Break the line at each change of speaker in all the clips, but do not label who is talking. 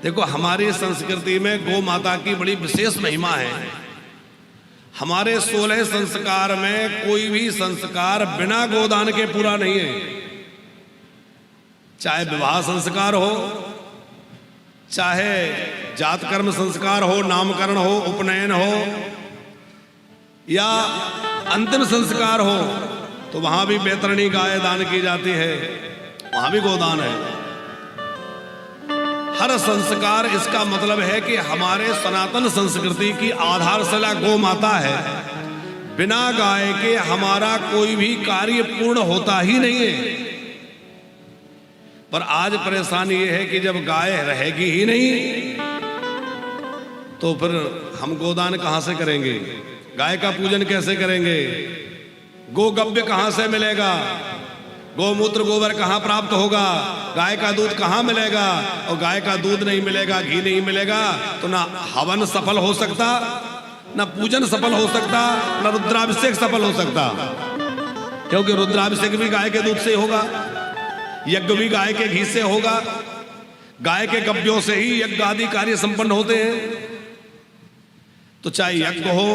देखो, हमारी संस्कृति में गौ माता की बड़ी विशेष महिमा है। हमारे 16 संस्कार में कोई भी संस्कार बिना गोदान के पूरा नहीं है। चाहे विवाह संस्कार हो, चाहे जात कर्म संस्कार हो, नामकरण हो, उपनयन हो, या अंतिम संस्कार हो, तो वहां भी बैतरणी गाय दान की जाती है, वहां भी गोदान है। हर संस्कार, इसका मतलब है कि हमारे सनातन संस्कृति की आधारशिला गौ माता है। बिना गाय के हमारा कोई भी कार्य पूर्ण होता ही नहीं है। पर आज परेशानी यह है कि जब गाय रहेगी ही नहीं तो फिर हम गोदान कहां से करेंगे, गाय का पूजन कैसे करेंगे, गोगव्य कहां से मिलेगा, गोमूत्र गोबर कहां प्राप्त होगा, गाय का दूध कहां मिलेगा। और गाय का दूध नहीं मिलेगा, घी नहीं मिलेगा, तो ना हवन सफल हो सकता, ना पूजन सफल हो सकता, ना रुद्राभिषेक सफल हो सकता। क्योंकि रुद्राभिषेक भी गाय के दूध से होगा, यज्ञ भी गाय के घी से होगा, गाय के गव्यों से ही यज्ञ आदि कार्य संपन्न होते हैं। तो चाहे यज्ञ हो,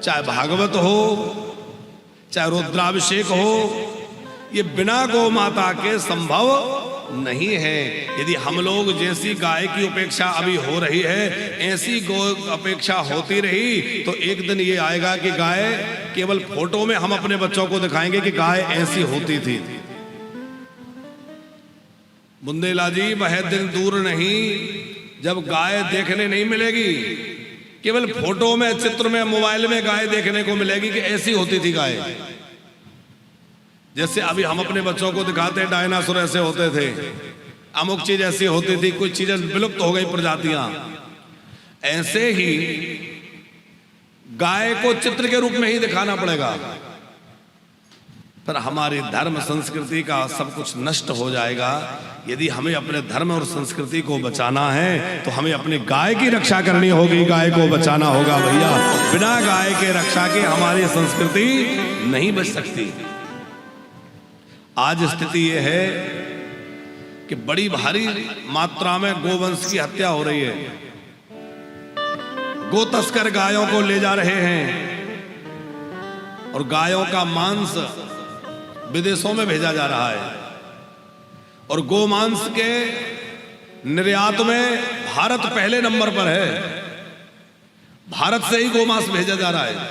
चाहे भागवत हो, चाहे रुद्राभिषेक हो, ये बिना गौ माता के संभव नहीं है। यदि हम लोग जैसी गाय की उपेक्षा अभी हो रही है, ऐसी गौ अपेक्षा होती रही, तो एक दिन ये आएगा कि गाय केवल फोटो में हम अपने बच्चों को दिखाएंगे कि गाय ऐसी होती थी। बुंदेला जी, वह दिन दूर नहीं जब गाय देखने नहीं मिलेगी, केवल फोटो में, चित्र में, मोबाइल में गाय देखने को मिलेगी कि ऐसी होती थी गाय। जैसे अभी हम अपने बच्चों को दिखाते हैं डायनासोर ऐसे होते थे, अमुक चीज ऐसी होती थी, कुछ चीजें विलुप्त हो गई प्रजातियां। ऐसे ही गाय को चित्र के रूप में ही दिखाना पड़ेगा। पर हमारी धर्म संस्कृति का सब कुछ नष्ट हो जाएगा। यदि हमें अपने धर्म और संस्कृति को बचाना है तो हमें अपनी गाय की रक्षा करनी होगी, गाय को बचाना होगा भैया। बिना गाय के रक्षा के हमारी संस्कृति नहीं बच सकती। आज स्थिति यह है कि बड़ी भारी मात्रा में गोवंश की हत्या हो रही है। गो तस्कर गायों को ले जा रहे हैं और गायों का मांस विदेशों में भेजा जा रहा है। और गोमांस के निर्यात में भारत पहले नंबर पर है। भारत से ही गोमांस भेजा जा रहा है।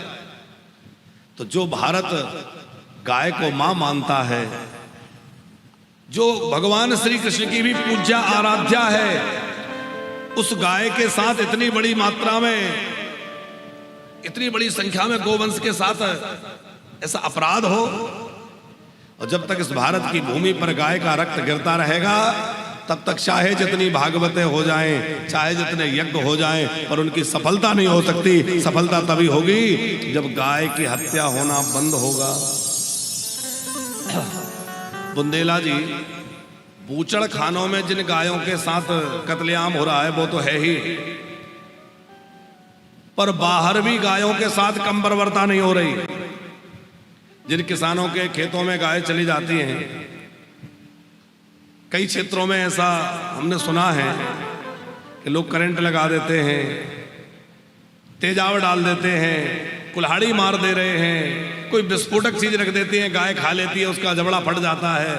तो जो भारत गाय को मां मानता है, जो भगवान श्री कृष्ण की भी पूज्या आराध्या है, उस गाय के साथ इतनी बड़ी मात्रा में, इतनी बड़ी संख्या में गोवंश के साथ ऐसा अपराध हो, और जब तक इस भारत की भूमि पर गाय का रक्त गिरता रहेगा, तब तक चाहे जितनी भागवतें हो जाएं, चाहे जितने यज्ञ हो जाएं, पर उनकी सफलता नहीं हो सकती। सफलता तभी होगी जब गाय की हत्या होना बंद होगा। बुंदेला जी, बूचड़ खानों में जिन गायों के साथ कत्लेआम हो रहा है वो तो है ही, पर बाहर भी गायों के साथ कम बर्बरता नहीं हो रही। जिन किसानों के खेतों में गाय चली जाती हैं, कई क्षेत्रों में ऐसा हमने सुना है कि लोग करंट लगा देते हैं, तेजाब डाल देते हैं, कुल्हाड़ी मार दे रहे हैं, कोई विस्फोटक चीज रख देती है, गाय खा लेती है, उसका जबड़ा फट जाता है।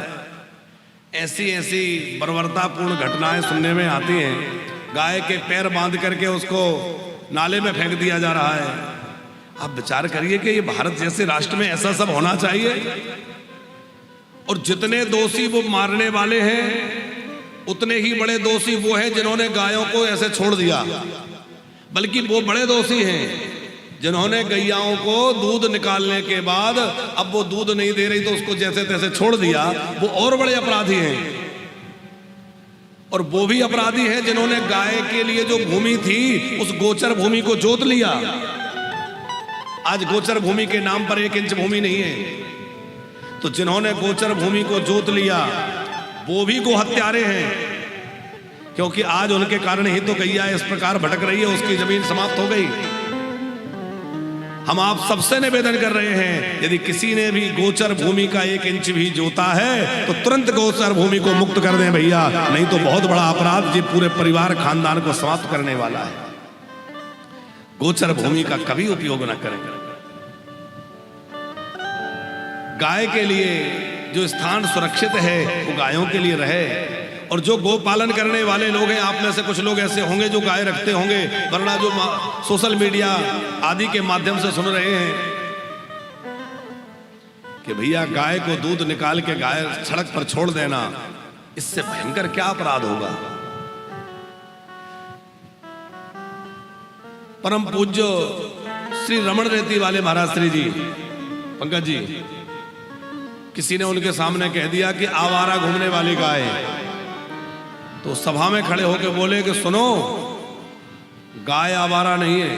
ऐसी ऐसी बर्बरतापूर्ण घटनाएं सुनने में आती हैं। गाय के पैर बांध करके उसको नाले में फेंक दिया जा रहा है। आप विचार करिए कि ये भारत जैसे राष्ट्र में ऐसा सब होना चाहिए। और जितने दोषी वो मारने वाले हैं, उतने ही बड़े दोषी वो हैं जिन्होंने गायों को ऐसे छोड़ दिया। बल्कि वो बड़े दोषी हैं जिन्होंने गैयाओं को दूध निकालने के बाद अब वो दूध नहीं दे रही तो उसको जैसे तैसे छोड़ दिया, वो और बड़े अपराधी हैं। और वो भी अपराधी हैं जिन्होंने गाय के लिए जो भूमि थी, उस गोचर भूमि को जोत लिया। आज गोचर भूमि के नाम पर 1 इंच भूमि नहीं है। तो जिन्होंने गोचर भूमि को जोत लिया वो भी गो हत्यारे हैं, क्योंकि आज उनके कारण ही तो गैया इस प्रकार भटक रही है, उसकी जमीन समाप्त हो गई। हम आप सबसे निवेदन कर रहे हैं, यदि किसी ने भी गोचर भूमि का 1 इंच भी जोता है तो तुरंत गोचर भूमि को मुक्त कर दें भैया, नहीं तो बहुत बड़ा अपराध जी पूरे परिवार खानदान को समाप्त करने वाला है। गोचर भूमि का कभी उपयोग न करें। गाय के लिए जो स्थान सुरक्षित है वो गायों के लिए रहे, और जो गो पालन करने वाले लोग हैं, आप में से कुछ लोग ऐसे होंगे जो गाय रखते होंगे, वरना जो सोशल मीडिया आदि के माध्यम से सुन रहे हैं कि भैया गाय को दूध निकाल के गाय सड़क पर छोड़ देना, इससे भयंकर क्या अपराध होगा। परम पूज्य श्री रमण रेती वाले महाराज श्री जी पंकज जी, किसी ने उनके सामने कह दिया कि आवारा घूमने वाली गाय, तो सभा में खड़े होकर बोले कि सुनो, गाय आवारा नहीं है,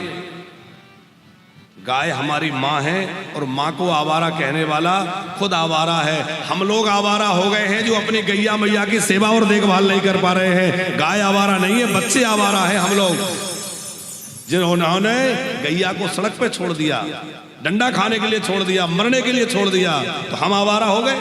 गाय हमारी माँ है, और माँ को आवारा कहने वाला खुद आवारा है। हम लोग आवारा हो गए हैं जो अपनी गैया मैया की सेवा और देखभाल नहीं कर पा रहे हैं। गाय आवारा नहीं है, बच्चे आवारा है हम लोग, जिन्होंने गैया को सड़क पे छोड़ दिया, डंडा खाने के लिए छोड़ दिया, मरने के लिए छोड़ दिया, तो हम आवारा हो गए।